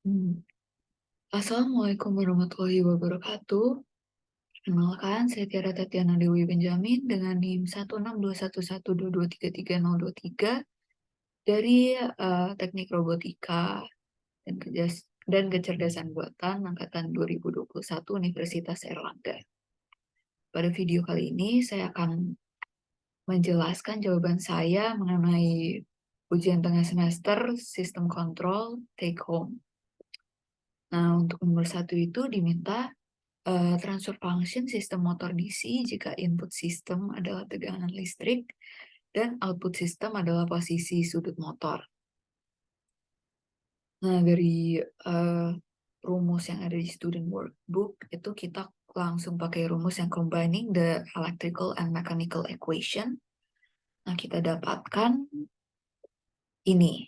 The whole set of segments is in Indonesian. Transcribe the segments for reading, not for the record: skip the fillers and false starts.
Hmm. Assalamualaikum warahmatullahi wabarakatuh. Perkenalkan, saya Tiara Tatiana Dewi Benjamin dengan NIM 1621122333023 dari Teknik Robotika dan Kecerdasan Buatan Angkatan 2021 Universitas Erlangga. Pada video kali ini, saya akan menjelaskan jawaban saya mengenai ujian tengah semester Sistem Kontrol Take Home. Nah, untuk nomor 1 itu diminta transfer function sistem motor DC jika input sistem adalah tegangan listrik dan output sistem adalah posisi sudut motor. Nah, dari rumus yang ada di student workbook itu kita langsung pakai rumus yang combining the electrical and mechanical equation. Nah, kita dapatkan ini.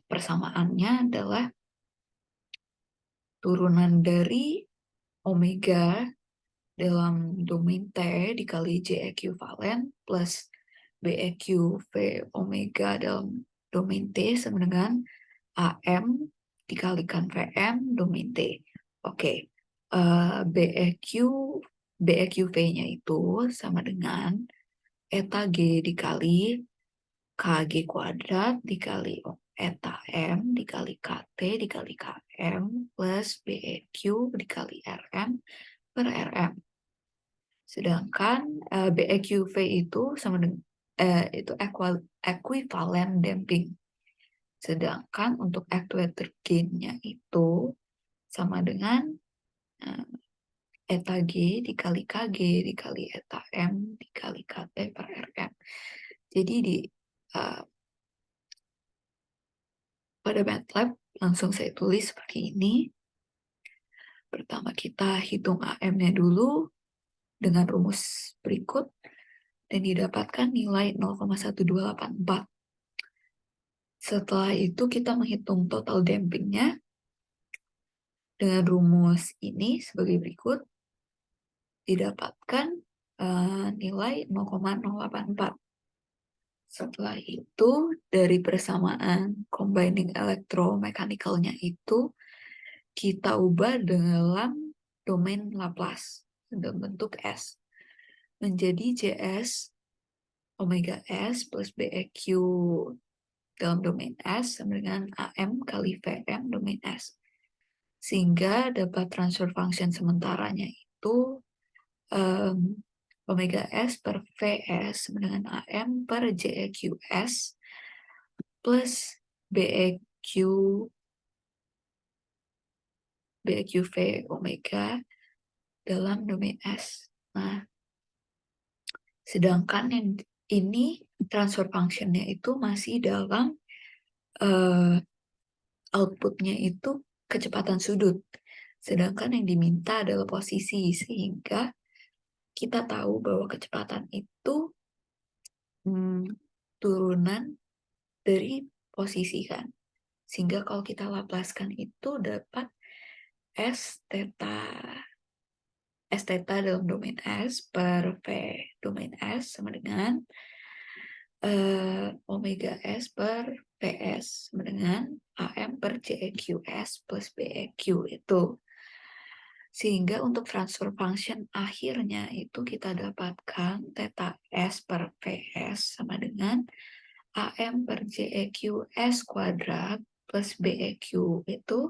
Persamaannya adalah turunan dari omega dalam domain T dikali J ekuivalen plus B EQ V omega dalam domain T sama dengan AM dikalikan VM domain T. Oke, B EQ V-nya itu sama dengan eta G dikali KG kuadrat dikali eta M dikali KT dikali KM plus BEQ dikali RM per RM. Sedangkan BEQV itu sama dengan itu ekuivalen damping. Sedangkan untuk actuator gain-nya itu sama dengan eta G dikali KG dikali eta M dikali KT per RM. Jadi pada MATLAB langsung saya tulis seperti ini. Pertama kita hitung AM-nya dulu dengan rumus berikut dan didapatkan nilai 0,1284. Setelah itu kita menghitung total dampingnya dengan rumus ini sebagai berikut. Didapatkan nilai 0,084. Setelah itu dari persamaan combining electromechanical-nya itu kita ubah dalam domain Laplace dalam bentuk S menjadi JS omega S plus BEQ dalam domain S sama dengan AM kali VM domain S. Sehingga dapat transfer function sementaranya itu omega S per VS sama dengan AM per JEQS plus BEQ V omega dalam domain S. Nah, sedangkan yang ini transfer function-nya itu masih dalam output-nya itu kecepatan sudut. Sedangkan yang diminta adalah posisi, sehingga kita tahu bahwa kecepatan itu turunan dari posisi kan. Sehingga kalau kita laplaskan itu dapat S theta dalam domain S per V domain S sama dengan omega S per PS sama dengan AM per JEQS plus BEQ itu. Sehingga untuk transfer function akhirnya itu kita dapatkan theta S per PS sama dengan AM per JEQS kuadrat plus BEQ itu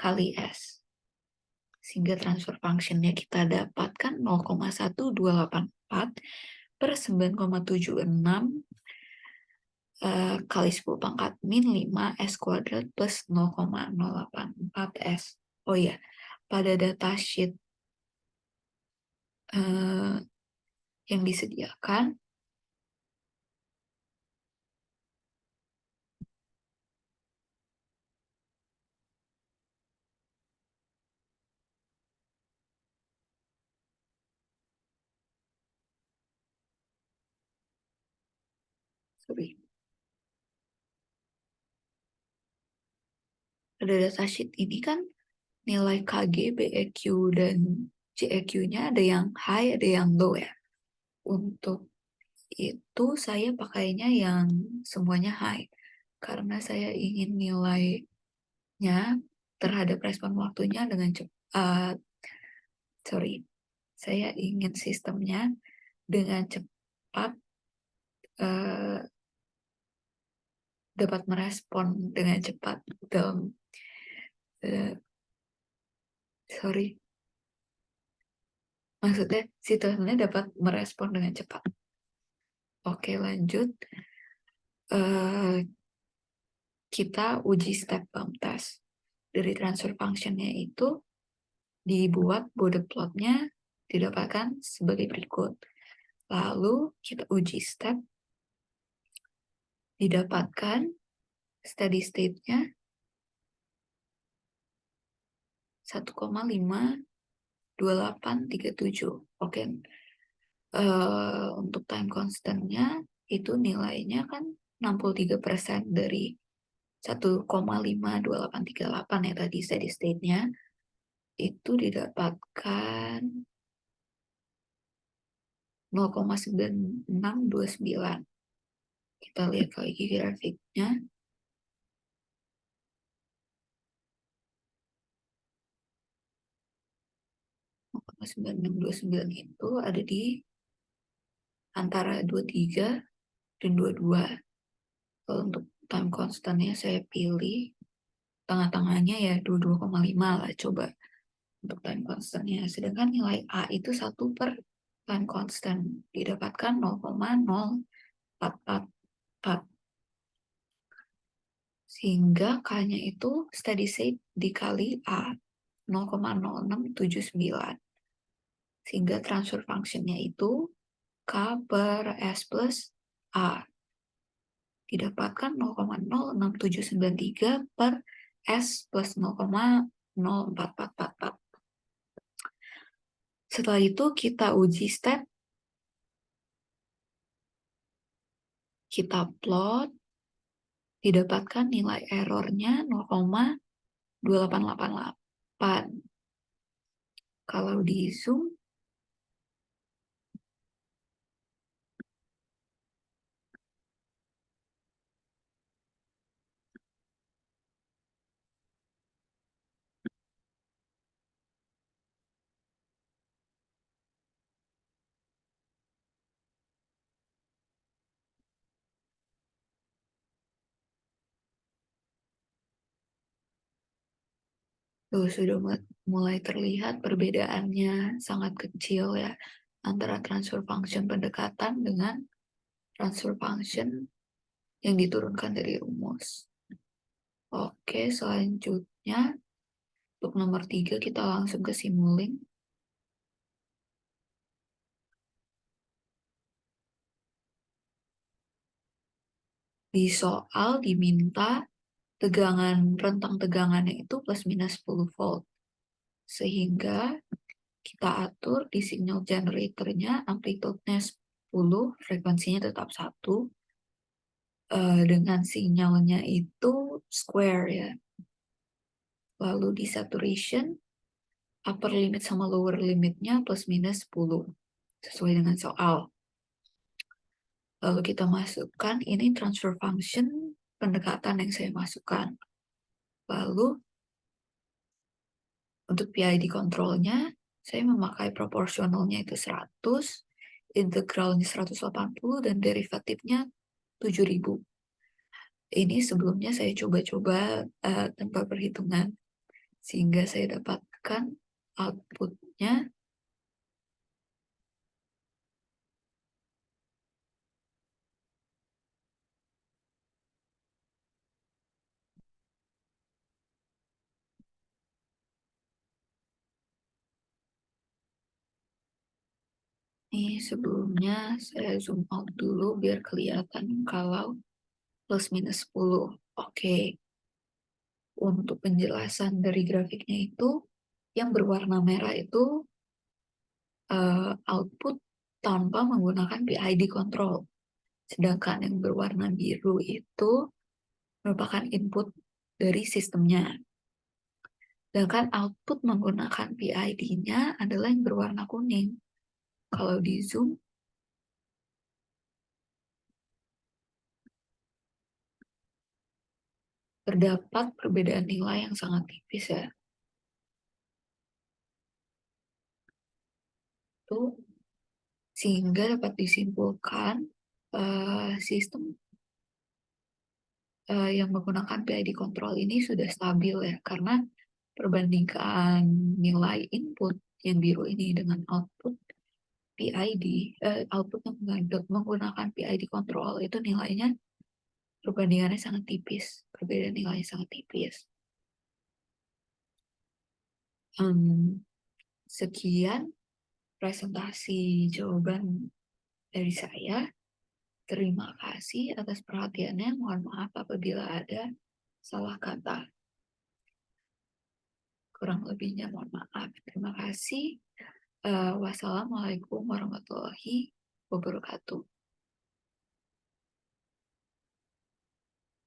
kali S. Sehingga transfer function-nya kita dapatkan 0,1284 per 9,76 kali 10 pangkat min 5 S kuadrat plus 0,084 S. Oh ya, pada datasheet yang disediakan pada datasheet ini kan nilai KG, BEQ, dan JEQ-nya ada yang high, ada yang low ya. Untuk itu saya pakainya yang semuanya high karena saya ingin nilai terhadap respon waktunya dengan cepat. Saya ingin sistemnya dengan cepat dapat merespon dengan cepat dalam maksudnya situasinya dapat merespon dengan cepat. Oke, lanjut. Kita uji step bump test. Dari transfer function-nya itu dibuat Bode plot-nya didapatkan sebagai berikut. Lalu kita uji step, didapatkan steady state-nya 1,52837. Oke. Untuk time constant-nya itu nilainya kan 63% dari 1,52838 ya tadi steady state-nya. Itu didapatkan 0,9629. Kita lihat lagi grafiknya. itu ada di antara 23 dan 22. Kalau untuk time constantnya saya pilih tengah-tengahnya ya 22,5 lah coba untuk time constantnya. Sedangkan nilai A itu 1 per time constant didapatkan 0,0444. Sehingga K-nya itu steady state dikali A 0,0679. Sehingga transfer function-nya itu K per S plus A. Didapatkan 0,06793 per S plus 0,04444. Setelah itu kita uji step. Kita plot. Didapatkan nilai errornya 0,2888. Kalau di zoom, sudah mulai terlihat perbedaannya sangat kecil ya antara transfer function pendekatan dengan transfer function yang diturunkan dari rumus. Oke, selanjutnya untuk nomor 3 kita langsung ke Simulink. Di soal diminta rentang tegangannya itu plus minus 10 volt. Sehingga kita atur di signal generatornya amplitude-nya 10, frekuensinya tetap 1. Dengan sinyalnya itu square ya. Lalu di saturation, upper limit sama lower limitnya plus minus 10. Sesuai dengan soal. Lalu kita masukkan, ini transfer function pendekatan yang saya masukkan. Lalu untuk PID controlnya, saya memakai proporsionalnya itu 100, integralnya 180, dan derivatifnya 7000. Ini sebelumnya saya coba-coba tanpa perhitungan, sehingga saya dapatkan outputnya ini. Sebelumnya saya zoom out dulu biar kelihatan kalau plus minus 10. Oke. Untuk penjelasan dari grafiknya itu, yang berwarna merah itu output tanpa menggunakan PID control. Sedangkan yang berwarna biru itu merupakan input dari sistemnya. Sedangkan output menggunakan PID-nya adalah yang berwarna kuning. Kalau di zoom, terdapat perbedaan nilai yang sangat tipis ya. Itu sehingga dapat disimpulkan sistem yang menggunakan PID control ini sudah stabil ya, karena perbandingan nilai input yang biru ini dengan output PID, output yang menggunakan PID control itu nilainya perbandingannya sangat tipis, perbedaan nilainya sangat tipis. Sekian presentasi jawaban dari saya. Terima kasih atas perhatiannya. Mohon maaf apabila ada salah kata. Kurang lebihnya mohon maaf. Terima kasih. Wassalamualaikum warahmatullahi wabarakatuh.